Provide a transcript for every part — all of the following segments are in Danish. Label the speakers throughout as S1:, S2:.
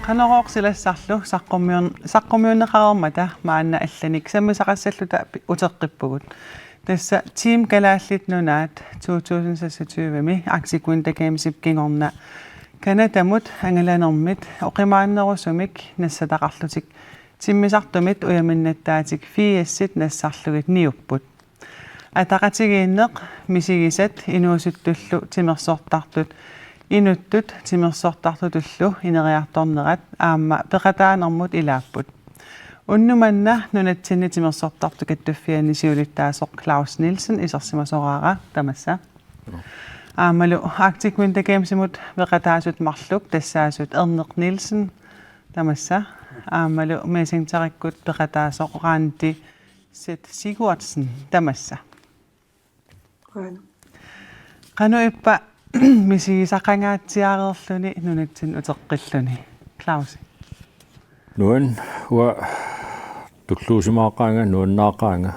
S1: Qanoqoqsilassarlu saqqummiunneqarermata maanna allanik sammisaqassalluta uteqqippugut tassa team kalaallit nunaat 2026 aksikuinta kaamsipkingorna kanatamut angalanermit oqimaannerusumik nassataqarlutik timmisartumit uyaminnаттaatik fiassit nassarlugit niupput ataqatigiinneq misigisat inuusuttullu timersortartut inuttut timersortartutullu ineriartornerat aamma peqataanermut ilaapput unnumanna nunatsinni timersortartukat tuffiani siulittaasoq Claus Nielsen isersimasoraara tamassa aamalu Arctic Winter Gamesimut peqataasut marluk tassaasut Erneq Nielsen tamassa aamalu meesingtarikkut peqataasoq Randi Sigurdsen tamassa qanu ippa misigisaqangaatsiareerluni nunatsin uteqqilluni Claus
S2: nuan wa tulluusimaaqaanga nuannaaqaanga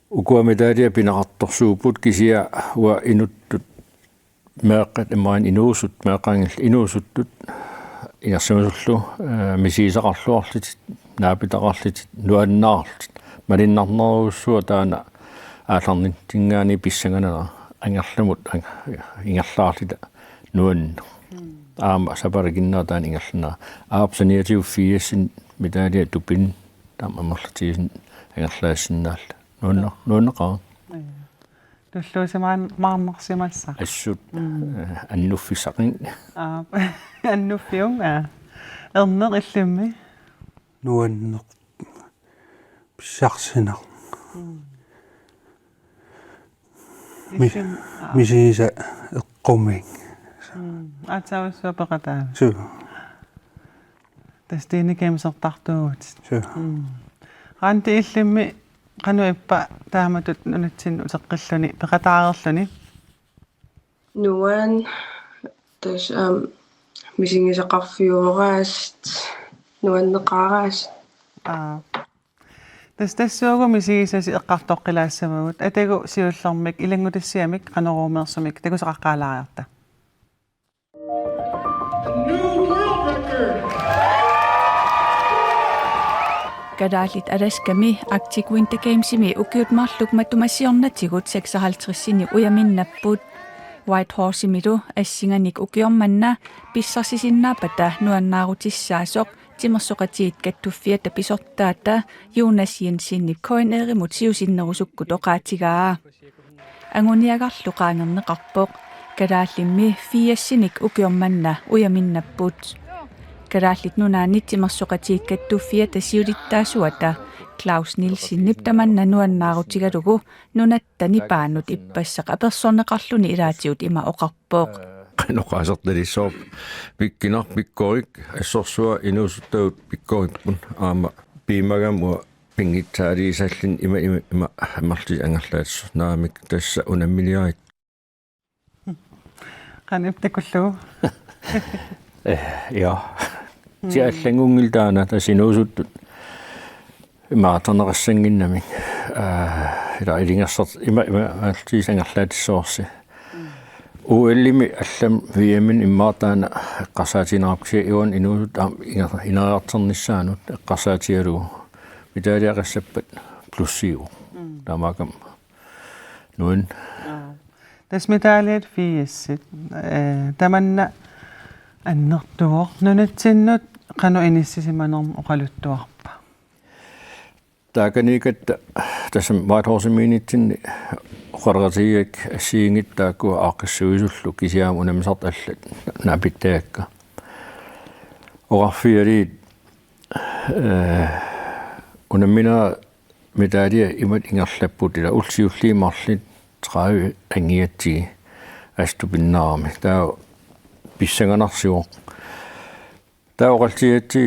S2: ukuamidaadia pinaqartorsuuput kisia wa inuttut meeqqat imaan inuusut meeqqaangil inuusuttut inersimasullu misigisaqarluarlit naapitaqarlit nuannaarlit malinnarneruussua taana aallarnin tingaani pissanganera angerlumut ingerlaarlita nuannu aama saparikinnaartaan ingerlana aapsaniatiu fiassin midaalia tupin taamammerlatiisin angerlaassinnaalla nuanneqaa
S1: tulluusimaan maarnersimassa
S2: assut annuffissaqin
S1: annuffiung Erneq illummi
S3: nuanneq pissarsinaq misisa eqquming
S1: atsaavissua peqataa
S3: su
S1: tastiini kaamsertartugut
S3: su
S1: Randi illummi qanu ippa taamatut nunatsin uteqqilluni peqataareerluni
S4: nuan tas misingisaqarfiuoraast nuanneqaaraas tassuugu misigisasi eqqartoqqilaassamagut atagu siullermik ilangutassiamik qaneruumeersumik taguseqaqqaalaariarta
S5: Kadaalit alaskami Arctic Winter Gamesimi ukiutmarluk matumassiornatigut 56-sini uyaminnappuut Whitehorsemilu assinganik ukiormanna pissarsisinnaappata nuannaarutissaasoq timersoqatiit kattuffiata pisortaata Jonas Jensen koin erimut siusinnerusukku toqaatigaa anguniagarluqaangerneqarpoq kadaallimmi fiassinik ukiormanna uyaminnappuut kadaallit nunaanit timersoqatiit kattuffiata siulittaasuata Claus Nielsen niptamanna nuannaarutigalugu nunattani paanut ippassaq apersorneqarluni ilaatiut ima oqarpoq
S2: qanoqaasertalissoor pikkinar pikkorik assorsua inuusuttagut pikkorikkun aama piimagamua pingitsaaliisallin ima ammarli angerlaatsu naamik tassa unammiliarit
S1: qaniptakullu
S2: ja tiallangungiltaana tasinuusuttut imaatarneqassanginnamik ila ilingersert ima altiisangerlaatissoorsi uellimi allam viamin immaataana qasaatinerapsia iwan inuusut ineriarternissaanut qasaatialu mitaaliaqassappat plussiu tamakam nuin
S1: tasmitaaliat fiassit tamanna annertuoq nunatsinnut qanu inissimanerm oqaluttuarpa
S2: taakaniikatta tassam Whitehorsemiinitsinni qorratiik assiingittaakku aaqqissuisullu kisiaam unamisart allat napittaakka oqarfialiit unammina mitaalia imat ingerlapputila ulsiulliimarlit 30 angiatsi astupinnaarmi taa pissanganarsiuq taa oqaltiatsi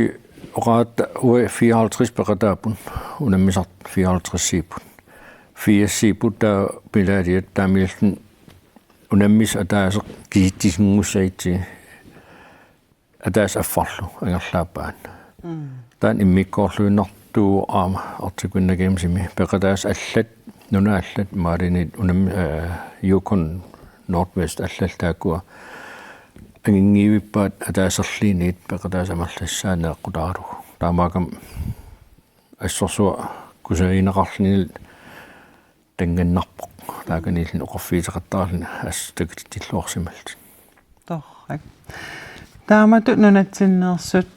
S2: oqaatta ue 54 peqataapun unammisart 54 siipun 4 siiput taa pilaliat taamilten unammis ataas kiittisngussaitti ataas affarlu angerlaapaan taan immikkoorluinnertuu aama artikunnagimsimi peqataas allat nuna allat maarinit unam Yukon Northwest allaltaakua angingiivippaat ataaserliiniit peqataas amallassaanaaqqutaaru taamaakam assorsua kusaiinaqarlinil tangannarpoq taakanillin oqorfiiteqattaarlin astakittilluarsimalt
S1: torrak taamatut nunatsinneersut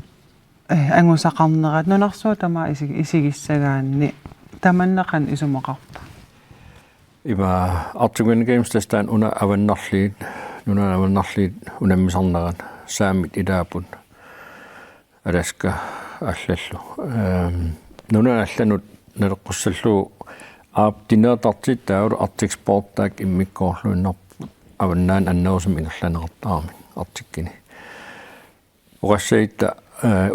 S1: angusaqarnerat nunarsua tama isigissagaanni tamannaqan isumoqarpa
S2: ima Artigun Games tastaan una avannarliit unammisarneran saamit idaapun alaska аллаллу нуна алланут налеққуссаллуу аптинеатарти тааву артикспорттаак иммиккоорлуиннар аваннаан аннаусум ингерланеқартаарми артиккини урассаита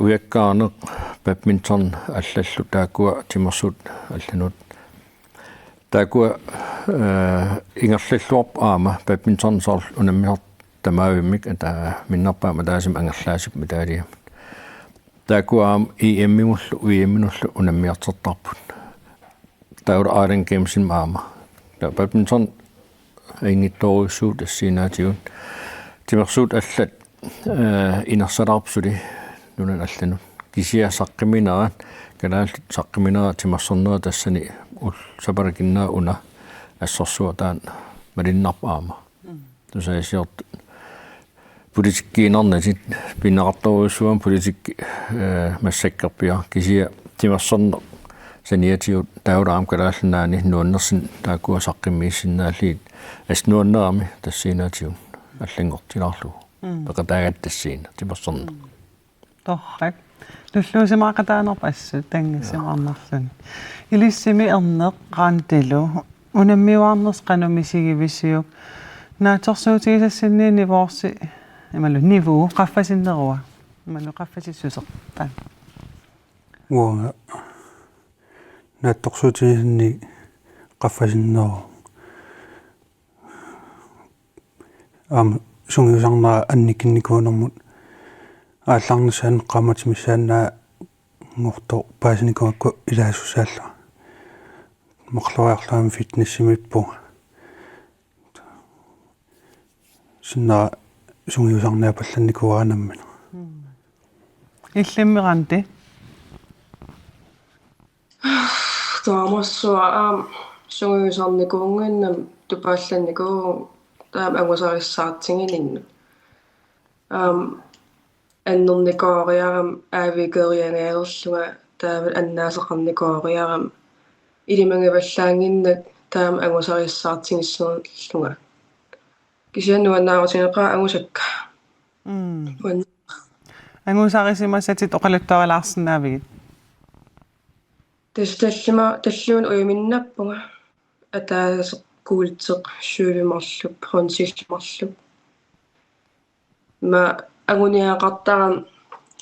S2: уяккаарнеқ бадминтон аллаллу таакуа тимерсут алланут таакуа ингерллуарп аама бадминтон соор унаммиар тамаавиммик ата миннарпаама таасим ангерлаасик метаалиа таакуаам EM-мингуллу UEM-минуллу унаммиартертарпут тааур Iron Games-ин маама та бадминтон ингитторуссуут ассинаатигут тимерсуут аллат инерсалаарпсули нунан алланут кисиа саққиминаат канааллит саққиминера тимерсернера тассани ул сапаракиннаа уна ассорсуа таан малиннарпаама тусаасиорт политиккиинарнасит пиннеқарторуссуам политикки массаккерпиа кисия тимерсернер саниатиут таулаам калааллаани нуаннерсин таакуа саққиммииссиннааллиит аснуаннерами тассиинаатиун аллангортилаарлу пекатаагаттассиина тимерсернер
S1: torrak луллуусимаақатаанерп ассут тангиссимаарнарлуни илиссими эрнеқ qaantilu унаммиуаарнерс qanumisigivissiuk naatorsuutigisassinniini voorsi ималу нивуу qaffasиннеруа ималу qaffasissусертаа
S3: уа наатторсуутигисинни qaffasinnero сунгиусарнаа анникинникуунэрмут ааллаарнасаан qaamатимиссаанаа ngorto paasnikуакку илаасусаалла марлуаарлаами фитнессимиппу синна сунгиусарнаа палланникуаанаммина
S1: иллиммиранти
S4: таамассуа сунгиусарникуунганнам тупаалланникуу таам агусариссаартингининну аннерникоориарам аавикериангаалерлуга таавал аннаасеқарникоориарам илимангаваллаангиннак таам агусариссаартингиссуунлунга кисианнуаннаарутинеқаа агусакка
S1: ангусарисимассатит оқалуттуарилаарсинаавигит
S4: таллуун уйминнаппунга атаасеқкуултеқ сюулимарлуп хонсиллимарлуп ма агуниақартарам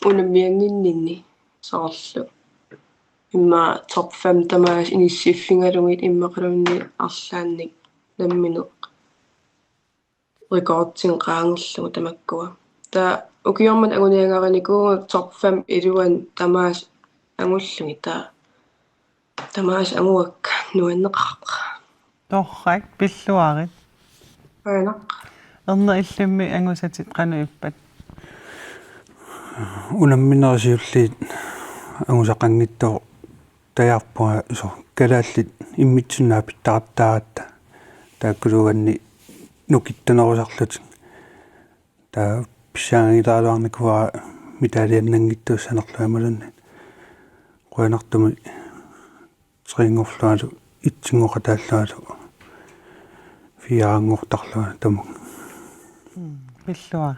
S4: унаммиангиннинни саарлу имма топ 5 тамаас иниссиффингалугит иммақалунни арлаанник намминеқ рекордсин qaangерлугу тамаккуа та укиормат агуниагараникуу топ 5 илуан тамаас ангуллуги та тамаас ангуак нуаннеқарпа
S1: torrak пиллуарит
S4: аанақ
S1: эрна иллимми ангусатит qanuippat
S3: унамминерисиуллиит агусақангиттоо таярпуа со калааллит иммитсунаа питтаартааратта тааккулуганни нукиттанерусарлутик таа писсаангилаалуарникуа митаалианнангиттууссанерлуамалунни қуанартуми трингорлуалу итсингоқатааллуалу фиаангортарлуа таму
S1: пиллуар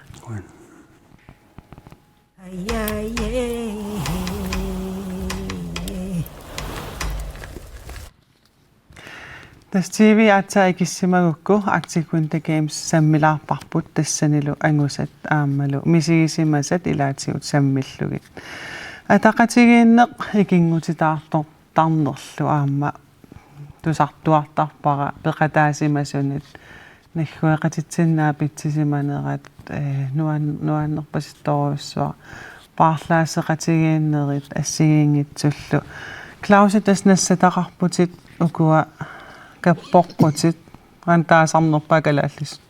S1: Tas TV atsa ikissimagukku Artigun Games sammilaarparput tassanilu angusat aammalu misigisimmasat ilaatigut sammillugit ataqatigiinneq ikingutitaartor tarnerlu aamma tusartuartarpara peqataasimasunit наггуэқатитсиннаа питсисиманерат нуаннерпаситторуссуа paarlaasseqatigiinnerit assigiingitsullu Klausi tasnassataqarputit ukua kapporqutit rantaasarnerpakalaallis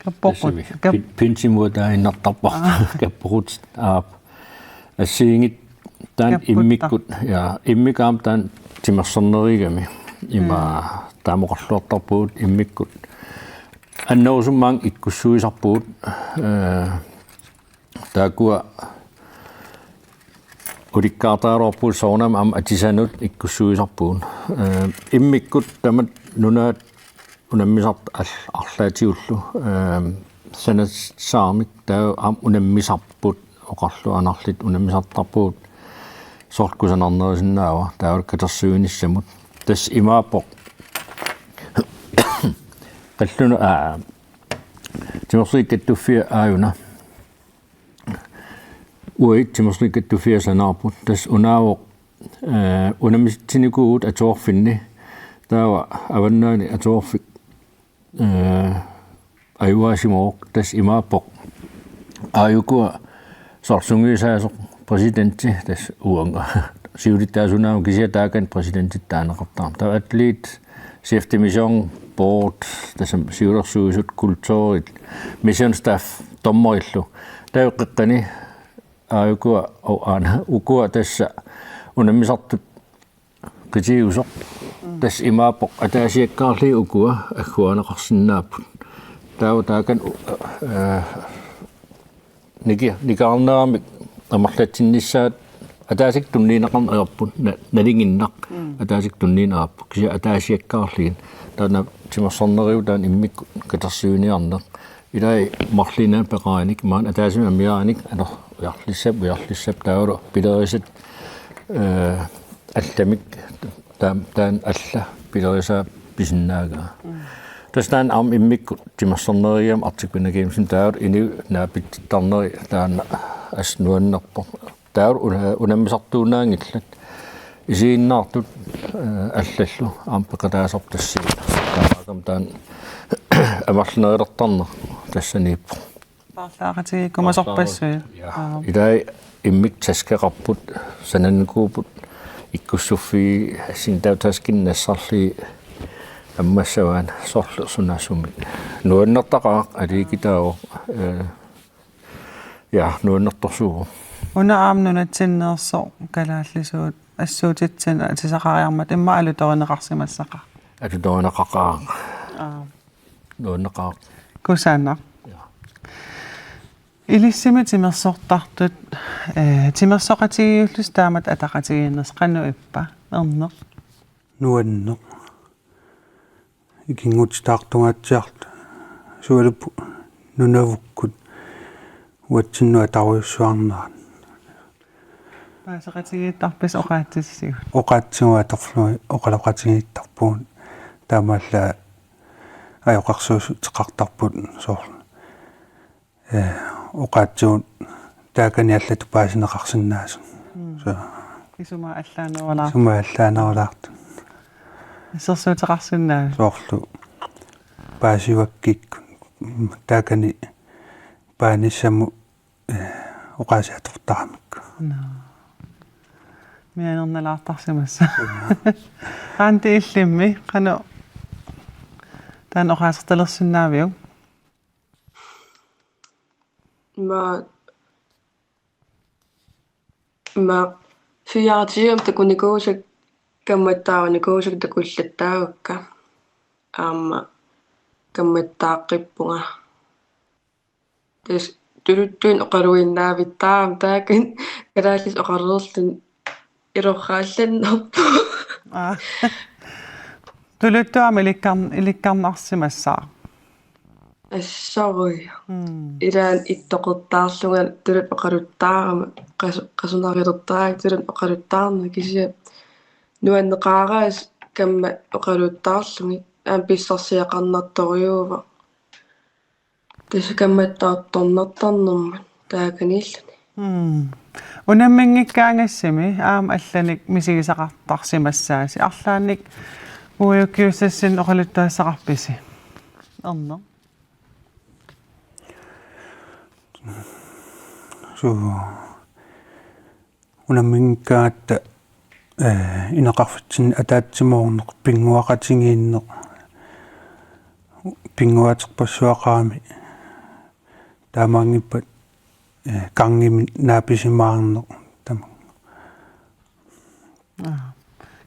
S1: kapporqut
S2: pinsimuuta innartarpar kapporut aap assiingit taan immikkut ja immikaam taan timersernerigami ima taamoqarluartarpuut immikkut annousummaang ikkussuisarpuut taakua ulikkaartaaruarpuul soornam am atisanut ikkussuisarpuun immikkut tamat nunaat unammisart arlaatiullu sanat saamik taa am unammisarput oqarlu anarlit unammisartarpuut sortkusanarnerisinnaava taawak katersuunissamut tas imaapoq qallunu timersuikkattuffiа aajuna uit timersuikkattuffiа sanaarput tas unaawoq unammitsinikuut atuorfinni taawa avannaani atuorfik ayuasimooq tas imaapoq aajukua sorsungiisaasoq presidentti tas uanga siulittaasunaamu kisiataakan presidentit taaneqartaam taa atleet safety mission board tasam siulersuusut kultuurit mission staff tommorillu taaqqani aajukua aana ukua tassa unammisartut qitiusoq tas imaapoq ataasiakkaarli ukua agguaneqarsinnaaput taakan nikaarneramik amarlatsinnissaat ataasik tunniineqarn agerput nalinginnaq ataasik tunniinerappu kisia ataasiakkaarliin taana timersorneriu taan immikku katersuuniarneq ilai marlina peqaanik maan ataasimi amiaanik ano ujarlissap taulu pilerisat allamik taan alla pilerisaa pisinnaaga tastaan am immikku timersorneriam artikkunnagiimsin taulu ini naapittarneri taana asnuannerpo taulu unammisartuunaangillat isiinnaartut allallu aampeqataasartassiin taaqam taan amarlunerilertarner tassaniippo
S1: paarlaaqatigi kumasorpassui
S2: ilai immik taskeqarput sanankuuput ikkussuffi assintautaaskinnassarli аммассаваан сорлерсунаасумик нуаннертақаа аликитаао я нуаннерторсуго
S1: уна аамнунатсиннеерсо калааллисуут ассуутитсин атисақариармат имма алуторинеқарсимассақа
S2: алуторинеқақаа нуаннеқаа
S1: кусаана илиссими тимерсортартут тимерсоқатигиуллус таамат атақатигииннерс қанну иппа ернеқ
S3: nuanneq ikingutitaartungaatiart sualuppu nunavukkut uatsinnuа taruissuarneraan
S1: паасеқатигииттарпис оқаатсиссигу
S3: oqaatsiguatorlui oqaloqatigiittarpuun taamaalla ajoqarsuusu teqartarput soorlu oqaatsiguut taakani allatu paasineqarsinnaasu
S1: исума аллаанералаа
S3: suma allaaneralaartu
S1: иссерсуутеқарсинаа
S3: soorlu paasivakkikku taakani paanissamu oqaasiatortaramikku мианерналаартарсимасса qaanti illimmi qanu taan oqaasерtalерсиннаавиу
S4: ma fiartium takunikuusik kammattaawanikuusik takullattaavukka aamma kammattaaqippunga tes tuluttuin oqaruinnaavittaam taakin kalaallis oqarreerlun irorraallannerpu
S1: tuluttuami ilikkarnarsimassaa
S4: assarui ilaan ittoqertaarlungan tulut oqaluttaarama qasunarillertaak tulut oqaluttaarna kisia nuanneqaaraas kamma oqaluttaarlungi aam pissarsiaqarnartoriuva tas kammattaartornertarnerma taakanillani
S1: unamminngikkaangassimi aam allanik misigisaqartarsimassaasi arlaannik uuyukkiussassin oqaluttaassaqarpisi erner
S3: so unamminkaatta inaqarfitsin ataatsimuorneq pinguaqatingiinneq pinguaterpassuaqaami taamaangippat kangimi naapisimaarneq tama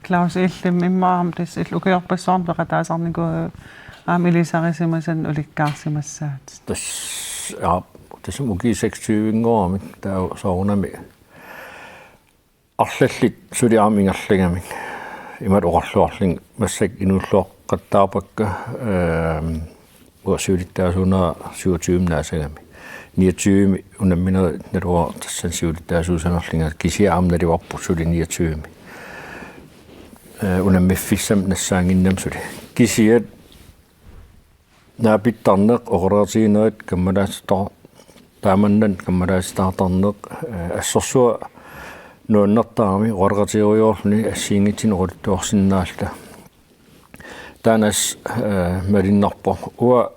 S1: Klaus illim immaam tis illukiorpassoorn peqataasarniku ilisarisimasan ulikkaarsimassaat
S2: tässä muki 26 tää saunami arlallit suliaamingerlingami imat oralluarling massak inulluoqqattaapakka uasuulittaasuna 27 naasagami 29 unammina nerua tassan suulittaasuusanerlinga kisiaamnalivarpu suli 29 unammiffissam nassaanginnam suli kisiat naapittarneq oqoratiinoit kammalaastor taamannan kammalaastartarneq assorsua nuannertaami oqoratioriorluni assiingitsin oqulittuarsinnaalla taanas malinnarpo ua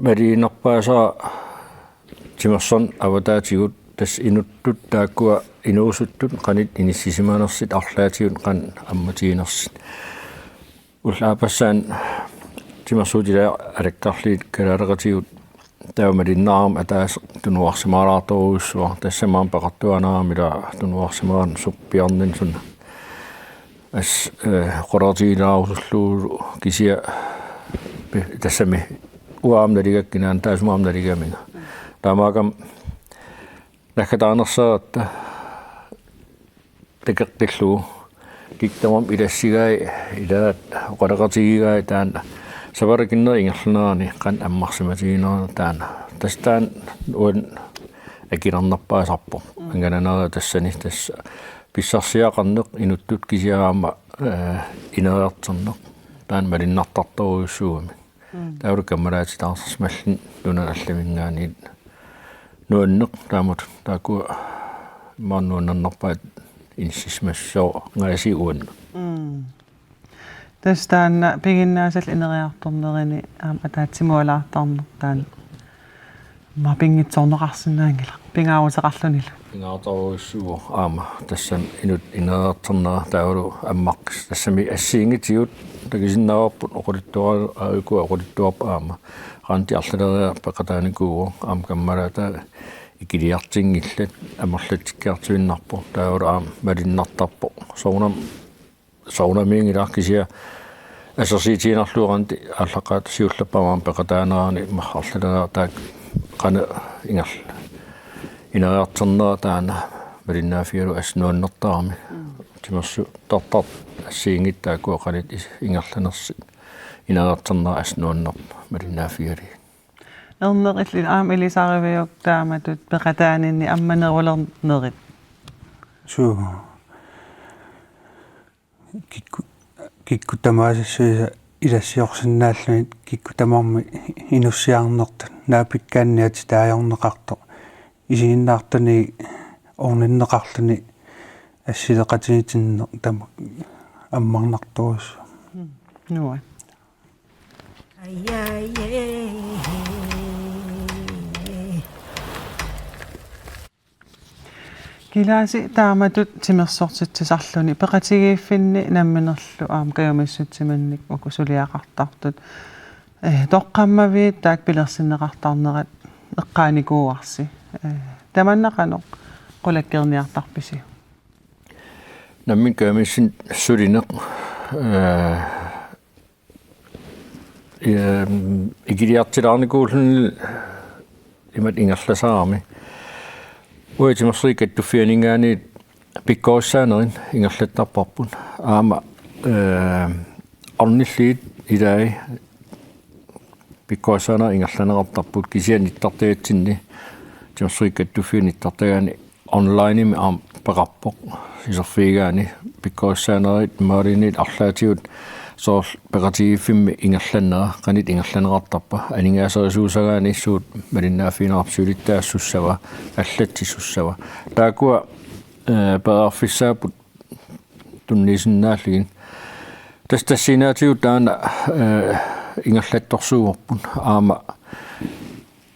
S2: maliinnerpaasa timerson avataatigut tas inuttut taakkua inuusuttut qanit inissisimanersit arlaatigut qan ammatiinersit ullaapassaan timersuutila alakkarliit kalaalaqatigut taumalinnaaram ataas tunuarsimaalaartoruussua tassamaam paqartuanaamila tunuarsimaan suppiarnin sunna as qoratiilaarusulluulu kisia tassami uaamnaligakkinaan taasumaamnaligaminga taamaakam nakataanersaatta tekeqqilluu kiktamam ilassigai ilaat qolaqatigigai taan savarakinner ingerlunaani qan ammarsimatiinera taana tastaan uan akilernerpaasarpo angananera tassani tass pissarsiaqarneq inuttut kisiaama inereerterneq taan malinnartartoruussuumi taulukammalaatitaarsmallin lunanallamingaani nuanneq taamut taakku maannuannernerpaat insismassoo ngasi uanne
S1: tastaan piginnaasal ineriartornerini ataatsimualaartarneq taan ma pingitsorneqarsinnaangila pingaawuseqarlunila
S2: pingaataruussuu aama tassan inut inereerternera taulu ammaqqis tassami assiingitigut takisinnaarput oqulittuara aukua oqulittuarpa aama qaanti arlaleria peqataanikuugu aam kammalaata ikiliartingillat amerlatikkiartuinnarpo taulu aam malinnartarpo saunamiingilaakkisia assersiitiinerluuqanti allaqaat siullappamaam peqataaneraani marrarlaleria taak qana ingerla inereerternera taana malinnaafialu asnuannertaarmi timersu tartart assiingittaakua qanit ingerlanersit inereerternera asnuanner malinnaafiali
S1: erneqilli ilisariviuk taamatut peqataaninni ammanerulernerit
S3: so kikkutamaasissuisa ilassiorsinnaalluni kikkutamarmi inussiarnertat naapikkaanniati taajorneqarto isiinnaartani orninneqarluni assileqatinitinne tama ammarnartuus
S1: nua kilaasi taamatut timersortitsisarluni peqatigiiffinni namminerlu kajumissutimannik ukusuliaqartartut toqqammaviit taak pilersinneqartarnerat eqqaanikuuarsi tamannaqanoq qulakkerniartarpisi
S2: nammin kajamissin sulineq ikiliartilaarnikuulluni imat ingerlasaarmi uitimersiikattufianingaani pikkoissaanerin ingerlattarparpun aama arnilliit ilai pikkoissaana ingerlanerartarput kisianittartagatsinni timersiikattufianittartagaani onlineimi aam peqarpoq iserfiigaani pikkoissaanerit maaliinit arlaatigut soor peqatigiffimmi ingerlannera qanit ingerlanerartarpa aningaasarisuusagaani suut malinnaafiinarapsuulittaassava allatsissussava taakua peqarfissaaput tunniisinnaallugin tastassinaatigut taana ingerlattorsuuorpun aama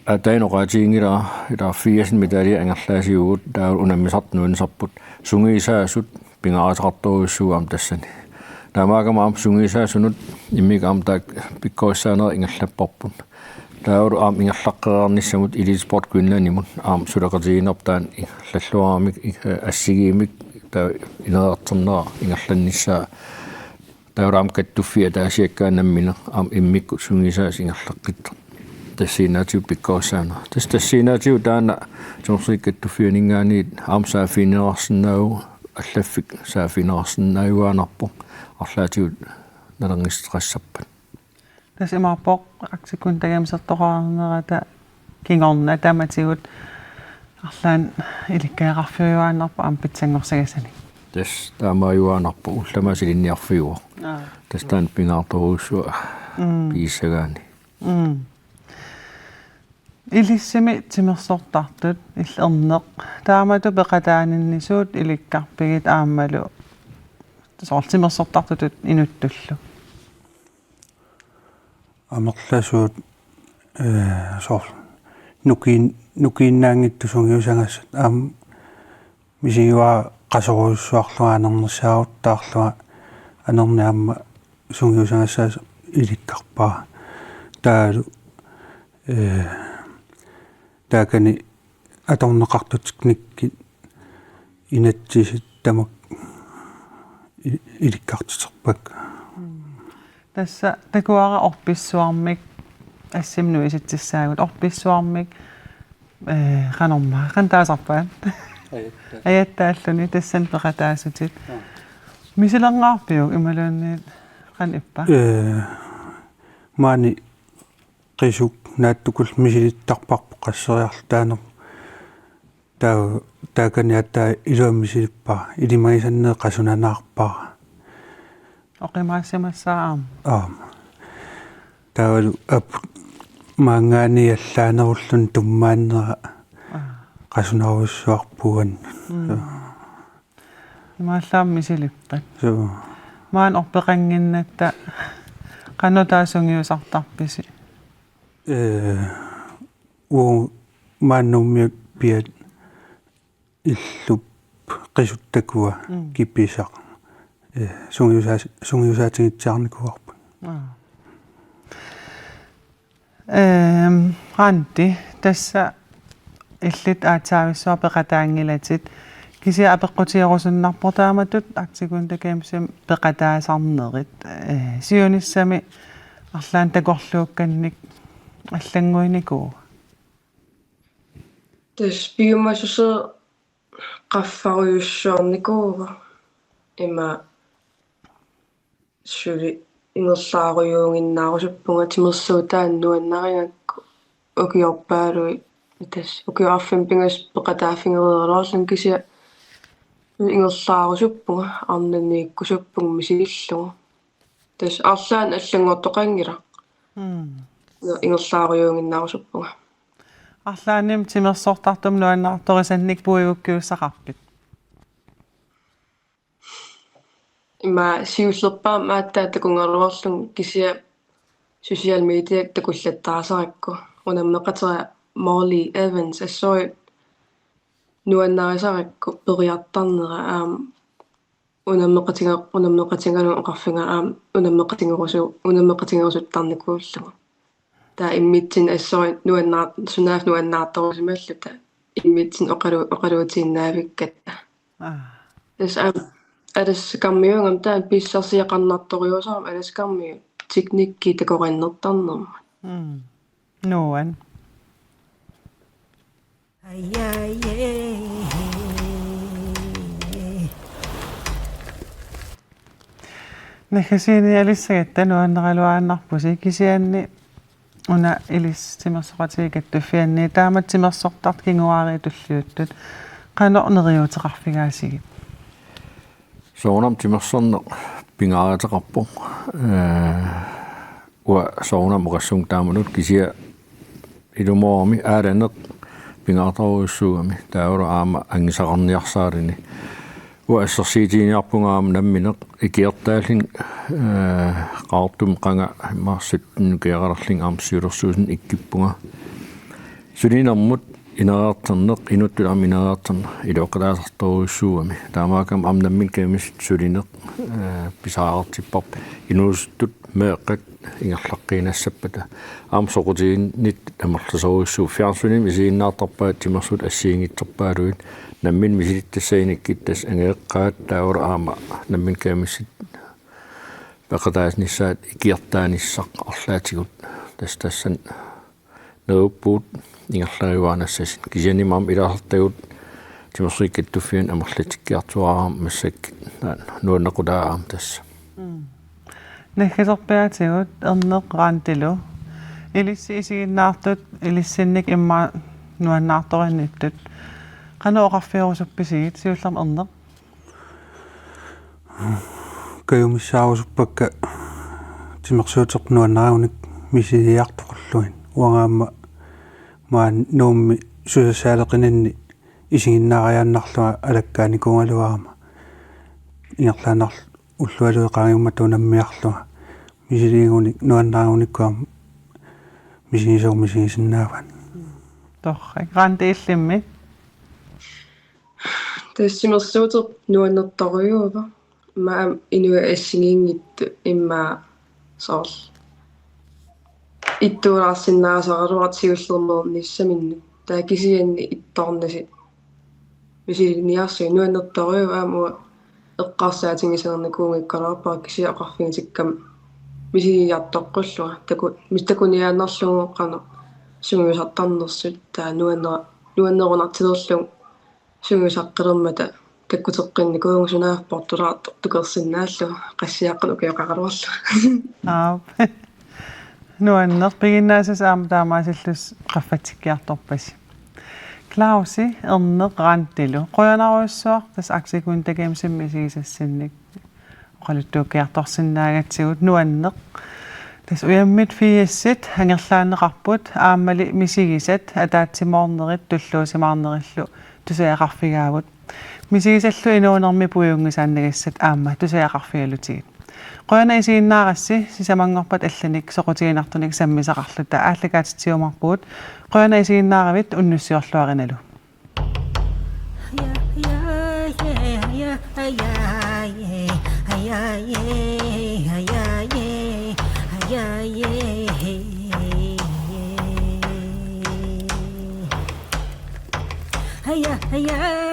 S2: атаинеqaatiingila ila 80 medalje angerlaasiugut taa unammisartunuinsarput sungiisaasut pingarataqarturuissuuam tassani taamaagamaam sungiisaasunut immigaam taak pikkoissaaner ingerlapparput tauru aam ingerlaqqerarnissamut ilisport kunnanimun aam suleqatigiinertaan lalluaramik assigiimik taa inerarternera ingerlannissaa tauraam kattuffia taasiakkaanammina aam immikku sungiisaas ingerlaqqittar tassiinaatiu pikkoissaana tassiinaatiu taana sorsikkattufianingaani aam saafiinerarsinnaagu аллаффик саафинерсиннааюаанарпу арлаатиут налангистрессаппат
S1: тас имааппоқ актиккун тагамсертоқарнерата кингорна таматигут арлаан иликкаеқарфиуааннарпу аам питсангорсагасани
S2: тас таамааюаанарпу улламасилинниарфиуо тас таан пингаарторуссуа пииссагаани илиссими тимерсортартут иллернеқ таамату пеқатааниннисуут иликкарпигит ааммалу тасортимерсортартутут инуттуллу
S3: амерласуут соор нукииннаангитту сунгиусангассат аам мисигуа қасоруйуссуарлуаанернерсаагут таарлуа анерниамма сунгиусангассаас иликкарпаа таалу таакани аторнеқартутикникки инатсисит тамак иликкартутерпак
S1: тасса такуара орписсуармик ассимнуиситсissaagut орписсуармик канорма кантаасарпаан аяттааллуни тассан пеқатаасутит мисилернгаарпиуг ималуунниит кан иппа
S3: маани qisuk naatukul misilittarparpu qasseriartaanер таакани атта илуаммисилиппаа илимагисаннеэ qasunaanaarpaa
S1: оқимаассимассаам
S3: таавалу ап маангаани аллаанеруллун туммааннера qasunaruissuarpugan
S1: имааллааммисилиппат маан орпеқангиннатта qanutaasунgiusartarpisi
S3: мааннумми пиат иллуп qisuttakua kippisaq sungiusaatigitsiarnikuarpu
S1: ранти тасса иллит аатсаависсуа пеқатаангилатит кися апеққутиерусуннарпо тааматут актикун такаамсам пеқатаасарнерит сиониссами арлаан такорлуукканник аллангуиникуу
S4: тас биумасусе qaffariussuarnikuuga има сули ингерлааруйуунгиннаарусуппунга тимерсуутааннуаннаригакку укиорпаалуи тас укиорфим пингас пеқатааффингереерлоорлун кися ингерлаарусуппунга арнанииккусуппунг мисигиллугу тас арлаан аллангортоқангила ингерлааруйуунгиннаарусуппунга
S1: арлааним тимерсортартум нуаннаарторисанник пуигуккиуссақарпит
S4: има сиуллерпаа мааттаатакунгаруарлун кisia social media такуллаттаасаракку унаммеқатера Molly Evans ассой нуаннарисаракку периартарнера унаммеқатингалу оқарфинга унаммеқатингерусуттарникууллугу та иммитсин ассой нуаннаарторусималлута иммитсин оқалуутииннаавиккатта тас адас каммиунгам таан писсарсиақарнарториусарам адас каммиу teknikki такориннертарнерма
S1: нуан нахасини алиссагатта нуаннералуааннарпуси кисианни уна илис тимерсоқатигаттуффианни таамат тимерсортарт кингуаари туллиуттут канорнериутеқарфигаасигит
S2: соонам тимерсорне пингааратеқарпо уа соонам мугассун тааманут кисия илумоорми ааланеқ пингааторуйуссуугами тааура аама ангисақарниарсаарини уа ассерсиитиниарпунгаама намминеқ икиертааллин qaartum qanga марсуттун киараллин аамсиулерсуусин иккиппунга Sulinarmut ineraartarneq inuttularmineraartarna iluqalaasartoruissuumi taamaakam amnammin kemis sulineq pisaarartipparp inuustut meeqqat ingerlaqqiinassapata aamsoqutiginnit amerlasoruissuu fiarsunim isiinnaartarpaat timersut assiingitserpaaluit nammin misilittassainikit tas angeeqqaat taura aama nammin kemissit paqataasnissaat ikiartaanissaq arlaatigut tassan neuppuut ingerlariuaanassas kisianimam ilaartagut timersuikkattuffian amerlatikkiartuaraam massak nuannaqulaaraam tassa
S1: Nakkaserpiatigut erneqqaantilu ilissi isiginnaartut ilissinnik imma nuannaartoriannittut qanu oqarfiorusuppisigit siullerm erneq
S3: kayumissaarusupakka timersuuteq nuannaraunik misiliartoqorluin uangaamma maan nuummi susasaaleqinanni isiginnaariaannarlua alakkaanikuungaluarama ingerlaanarl уллуалуеқаангумматунаммиарлуга мисилигуник нуаннаагуниккуам мисигисоормисигисиннааван
S1: торрак грантеиллимми
S4: тассимерсуутер нуаннерторюува маам инуа ассигингитту имма соор иттуулаарсиннаасаралуарат сиуллермерниссаминну таа кисианни ittornasi мисилигниарсуи нуаннерторюува аамуа эққарсаатингисерникуунгиккалаарпаа кисиақарфигитиккам мисигиартоққуллуга такуниааннарлугоққано сунгусартарнерсут таа нуаннерунартилерлу сунгусаққилермата таккутеққинникуунгу сунаафпортулаат тукерсиннааллу qassiaqqan ukiоqaqaluarlu
S1: нуаннер пигиннаасас аама таамаасиллус qaffatikiartorpas Klausi erneqraanttilu qoyanaruissuaq tas aksikun takeemsimmisisassinnik oqaluttuukiartorsinnaagatsigut nuanneq tas uyammit fiissit hangerlaaneqarput aammali misigisat ataatsimoornerit tulluusimaarnerillu tusaaqarfigaagut misigisallu inuunermi pujungisaannagassat aamma tusaaqarfigalutigit qoyana isiinnaarassi sisamangorpat allanik soqutiginartunik sammisaqarluta aallakaatitiumarpuut qoyana isiinnaaravit unnussiorluarinalu
S6: Hiya, hiya.